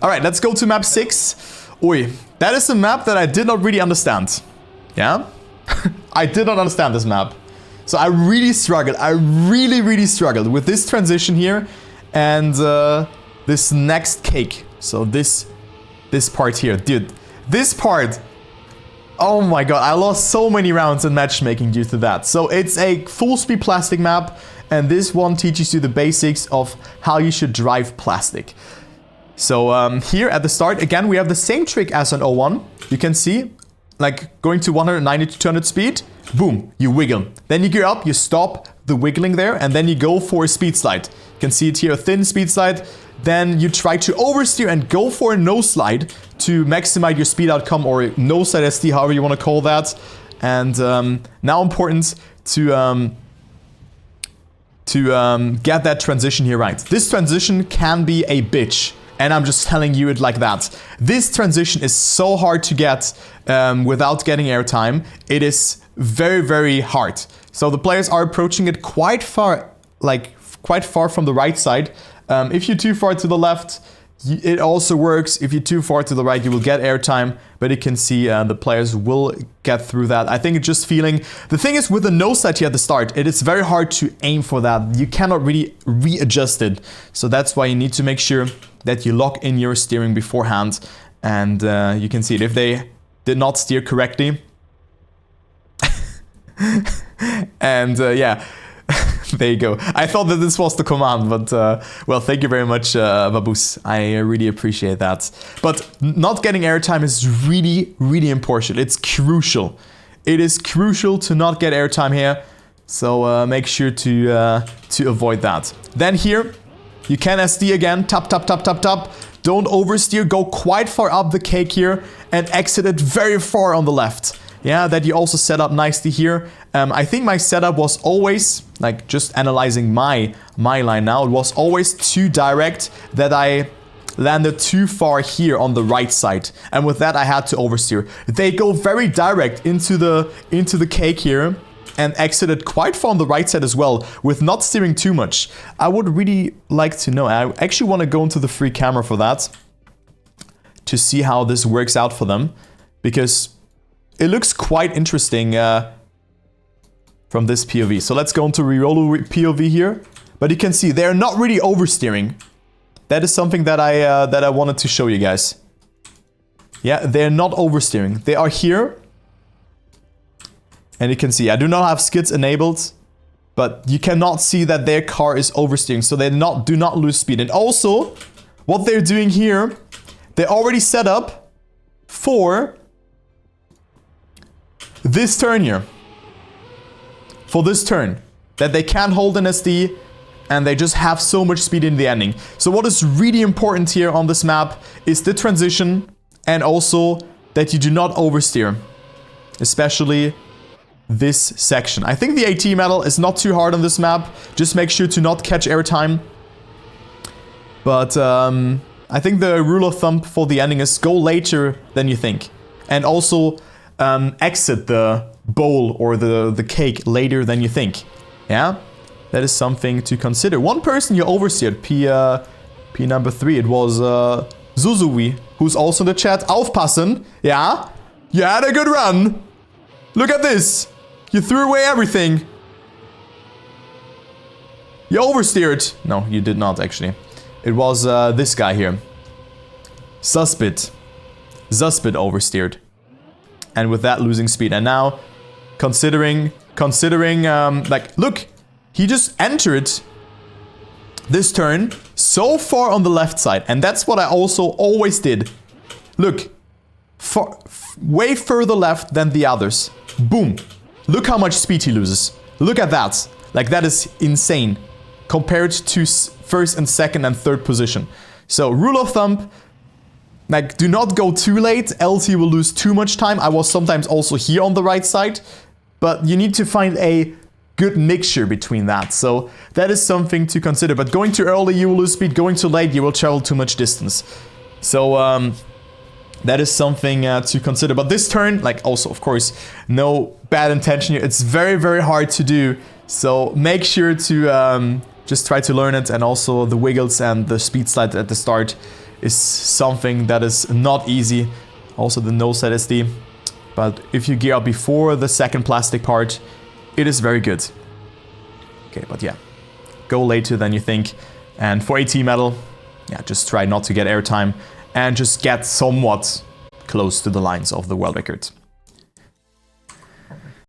All right, let's go to map 6. Oi, that is a map that I did not really understand. Yeah? I did not understand this map. So I really struggled. I really struggled with this transition here and this next cake. So this part here. Dude, this part. Oh my god, I lost so many rounds in matchmaking due to that. So it's a full speed plastic map, and this one teaches you the basics of how you should drive plastic. So here at the start, again, we have the same trick as on 01. You can see, like going to 190 to 200 speed, boom, you wiggle. Then you gear up, you stop the wiggling there, and then you go for a speed slide. You can see it here, a thin speed slide. Then you try to oversteer and go for a nose slide to maximize your speed outcome, or nose slide SD, however you want to call that. And now important to get that transition here right. This transition can be a bitch, and I'm just telling you it like that. This transition is so hard to get without getting airtime. It is very hard. So the players are approaching it quite far from the right side. If you're too far to the left, it also works. If you're too far to the right, you will get airtime, but you can see the players will get through that. I think it's just feeling. The thing is, with the nose slide here at the start, it is very hard to aim for that. You cannot really readjust it. So that's why you need to make sure that you lock in your steering beforehand. And you can see it. If they did not steer correctly. And yeah. There you go. I thought that this was the command, but well, thank you very much, Babus. I really appreciate that. But not getting airtime is really important. It's crucial. It is crucial to not get airtime here. So make sure to avoid that. Then here, you can SD again. Tap. Don't oversteer. Go quite far up the cake here and exit it very far on the left. Yeah, that you also set up nicely here. I think my setup was always, like just analyzing my line now, it was always too direct, that I landed too far here on the right side. And with that, I had to oversteer. They go very direct into the cake here and exited quite far on the right side as well, with not steering too much. I would really like to know. I actually want to go into the free camera for that, to see how this works out for them, because it looks quite interesting from this POV. So let's go into reroll POV here. But you can see they're not really oversteering. That is something that I wanted to show you guys. Yeah, they're not oversteering. They are here. And you can see I do not have skids enabled, but you cannot see that their car is oversteering. So they do not lose speed. And also, what they're doing here, they already set up for this turn here. For this turn. That they can't hold an SD and they just have so much speed in the ending. So what is really important here on this map is the transition, and also that you do not oversteer. Especially this section. I think the AT metal is not too hard on this map. Just make sure to not catch airtime. But I think the rule of thumb for the ending is go later than you think. And also exit the bowl or the cake later than you think. Yeah, that is something to consider. One person you oversteered, P number 3, it was Zuzui, who's also in the chat. Aufpassen, yeah, you had a good run. Look at this, you threw away everything. You oversteered. No, you did not actually. It was this guy here. Zuspit oversteered. And with that, losing speed. And now, considering, like, look, he just entered this turn so far on the left side. And that's what I also always did. Look, way further left than the others. Boom. Look how much speed he loses. Look at that. Like, that is insane compared to first and second and third position. So, rule of thumb, like, do not go too late, else you will lose too much time. I was sometimes also here on the right side, but you need to find a good mixture between that. So that is something to consider. But going too early, you will lose speed. Going too late, you will travel too much distance. So that is something to consider. But this turn, like, also, of course, no bad intention here. It's very hard to do. So make sure to just try to learn it. And also the wiggles and the speed slide at the start. is something that is not easy. Also the nose SD. But if you gear up before the second plastic part, it is very good. Okay, but yeah, go later than you think. And for AT metal, yeah, just try not to get airtime and just get somewhat close to the lines of the world record.